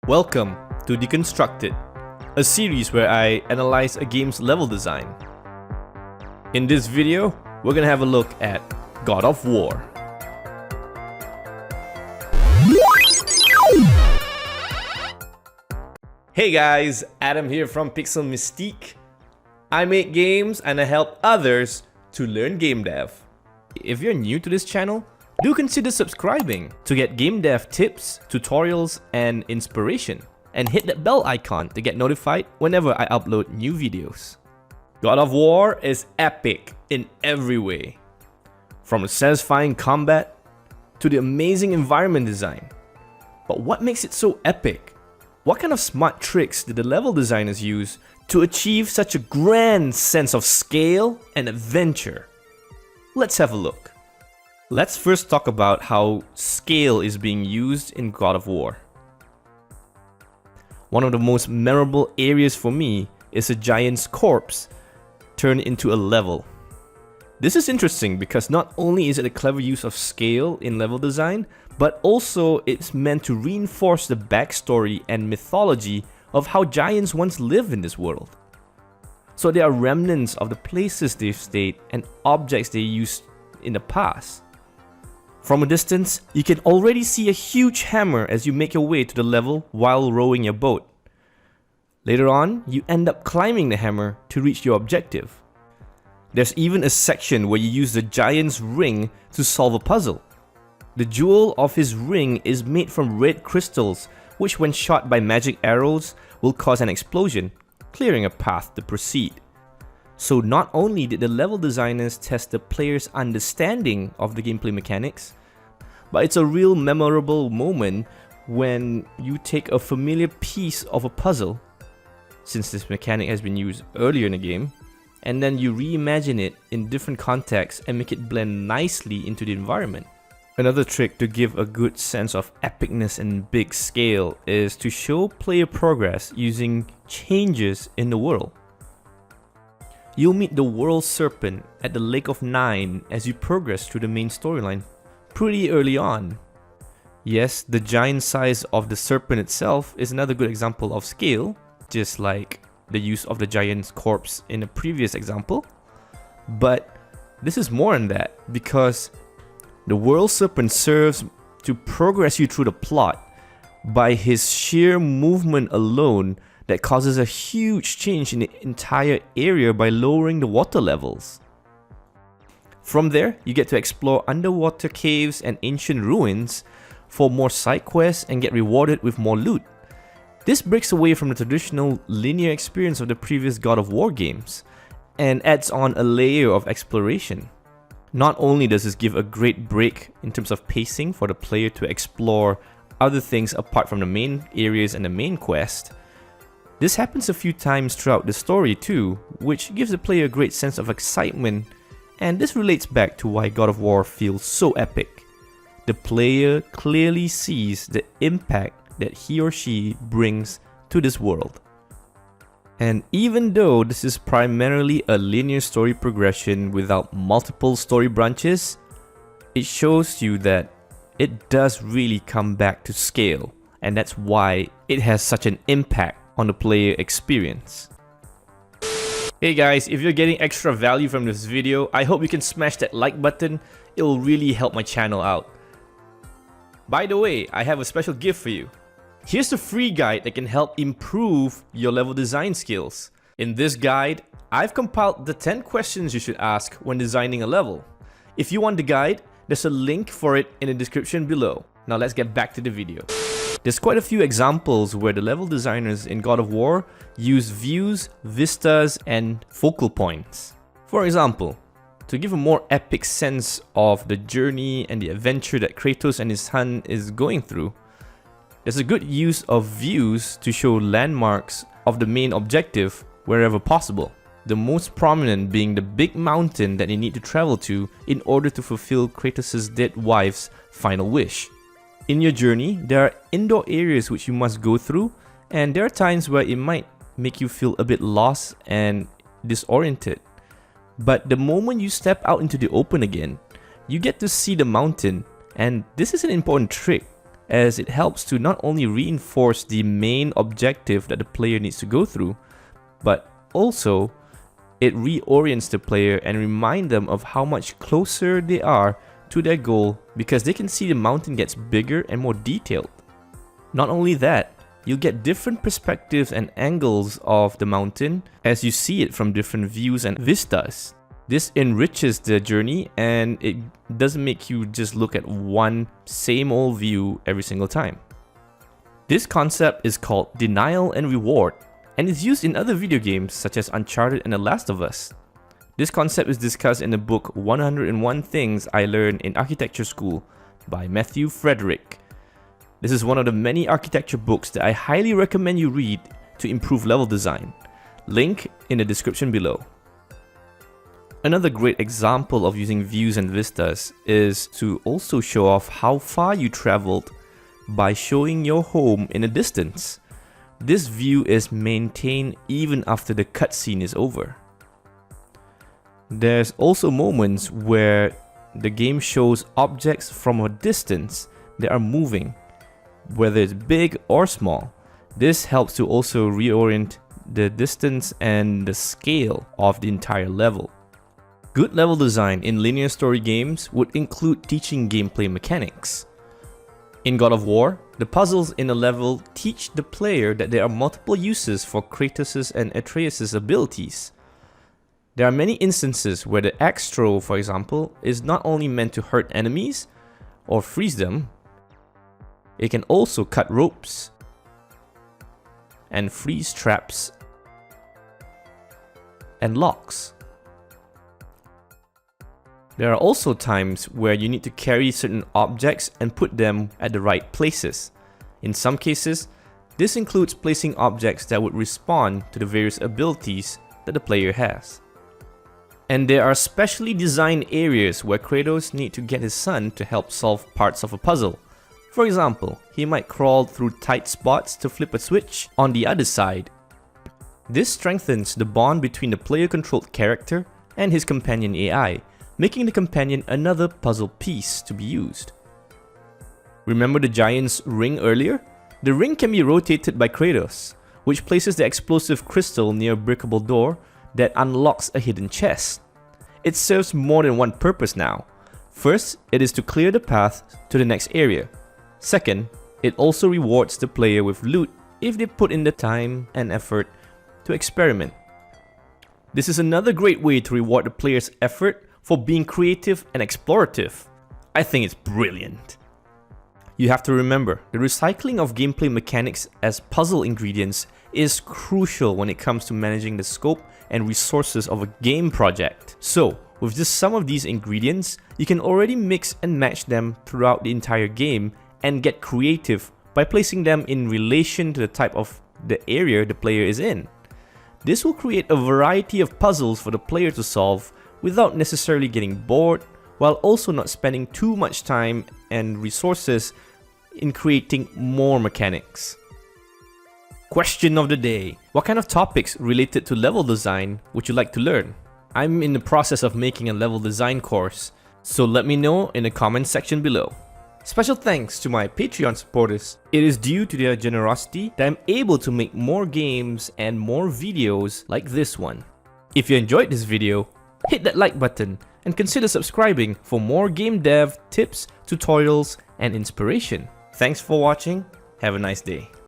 Welcome to Deconstructed, a series where I analyze a game's level design. In this video, we're gonna have a look at God of War. Hey guys, Adam here from MYSTIQUE. I make games and I help others to learn game dev. If you're new to this channel, do consider subscribing to get game dev tips, tutorials, and inspiration. And hit that bell icon to get notified whenever I upload new videos. God of War is epic in every way. From the satisfying combat to the amazing environment design. But what makes it so epic? What kind of smart tricks did the level designers use to achieve such a grand sense of scale and adventure? Let's have a look. Let's first talk about how scale is being used in God of War. One of the most memorable areas for me is a giant's corpse turned into a level. This is interesting because not only is it a clever use of scale in level design, but also it's meant to reinforce the backstory and mythology of how giants once lived in this world. So there are remnants of the places they've stayed and objects they used in the past. From a distance, you can already see a huge hammer as you make your way to the level while rowing your boat. Later on, you end up climbing the hammer to reach your objective. There's even a section where you use the giant's ring to solve a puzzle. The jewel of his ring is made from red crystals, which when shot by magic arrows will cause an explosion, clearing a path to proceed. So not only did the level designers test the player's understanding of the gameplay mechanics, but it's a real memorable moment when you take a familiar piece of a puzzle, since this mechanic has been used earlier in the game, and then you reimagine it in different contexts and make it blend nicely into the environment. Another trick to give a good sense of epicness and big scale is to show player progress using changes in the world. You'll meet the world serpent at the Lake of Nine as you progress through the main storyline pretty early on. Yes, the giant size of the serpent itself is another good example of scale, just like the use of the giant's corpse in a previous example. But this is more than that, because the world serpent serves to progress you through the plot by his sheer movement alone that causes a huge change in the entire area by lowering the water levels. From there, you get to explore underwater caves and ancient ruins for more side quests and get rewarded with more loot. This breaks away from the traditional linear experience of the previous God of War games and adds on a layer of exploration. Not only does this give a great break in terms of pacing for the player to explore other things apart from the main areas and the main quest, this happens a few times throughout the story too, which gives the player a great sense of excitement, and this relates back to why God of War feels so epic. The player clearly sees the impact that he or she brings to this world. And even though this is primarily a linear story progression without multiple story branches, it shows you that it does really come back to scale, and that's why it has such an impact on the player experience. Hey guys, if you're getting extra value from this video, I hope you can smash that like button. It will really help my channel out. By the way, I have a special gift for you. Here's a free guide that can help improve your level design skills. In this guide, I've compiled the 10 questions you should ask when designing a level. If you want the guide, there's a link for it in the description below. Now let's get back to the video. There's quite a few examples where the level designers in God of War use views, vistas, and focal points. For example, to give a more epic sense of the journey and the adventure that Kratos and his son is going through, there's a good use of views to show landmarks of the main objective wherever possible. The most prominent being the big mountain that they need to travel to in order to fulfill Kratos' dead wife's final wish. In your journey, there are indoor areas which you must go through, and there are times where it might make you feel a bit lost and disoriented. But the moment you step out into the open again, you get to see the mountain, and this is an important trick as it helps to not only reinforce the main objective that the player needs to go through, but also it reorients the player and remind them of how much closer they are to their goal, because they can see the mountain gets bigger and more detailed. Not only that, you'll get different perspectives and angles of the mountain as you see it from different views and vistas. This enriches the journey and it doesn't make you just look at one same old view every single time. This concept is called denial and reward, and is used in other video games such as Uncharted and The Last of Us. This concept is discussed in the book 101 Things I Learned in Architecture School by Matthew Frederick. This is one of the many architecture books that I highly recommend you read to improve level design. Link in the description below. Another great example of using views and vistas is to also show off how far you traveled by showing your home in a distance. This view is maintained even after the cutscene is over. There's also moments where the game shows objects from a distance that are moving, whether it's big or small. This helps to also reorient the distance and the scale of the entire level. Good level design in linear story games would include teaching gameplay mechanics. In God of War, the puzzles in a level teach the player that there are multiple uses for Kratos' and Atreus' abilities. There are many instances where the axe throw, for example, is not only meant to hurt enemies or freeze them, it can also cut ropes and freeze traps and locks. There are also times where you need to carry certain objects and put them at the right places. In some cases, this includes placing objects that would respond to the various abilities that the player has. And there are specially designed areas where Kratos needs to get his son to help solve parts of a puzzle. For example, he might crawl through tight spots to flip a switch on the other side. This strengthens the bond between the player-controlled character and his companion AI, making the companion another puzzle piece to be used. Remember the giant's ring earlier? The ring can be rotated by Kratos, which places the explosive crystal near a breakable door that unlocks a hidden chest. It serves more than one purpose now. First, it is to clear the path to the next area. Second, it also rewards the player with loot if they put in the time and effort to experiment. This is another great way to reward the player's effort for being creative and explorative. I think it's brilliant. You have to remember, the recycling of gameplay mechanics as puzzle ingredients is crucial when it comes to managing the scope and resources of a game project. So, with just some of these ingredients, you can already mix and match them throughout the entire game and get creative by placing them in relation to the type of the area the player is in. This will create a variety of puzzles for the player to solve without necessarily getting bored, while also not spending too much time and resources in creating more mechanics. Question of the day: what kind of topics related to level design would you like to learn? I'm in the process of making a level design course, so let me know in the comment section below. Special thanks to my Patreon supporters. It is due to their generosity that I'm able to make more games and more videos like this one. If you enjoyed this video, hit that like button and consider subscribing for more game dev tips, tutorials, and inspiration. Thanks for watching. Have a nice day.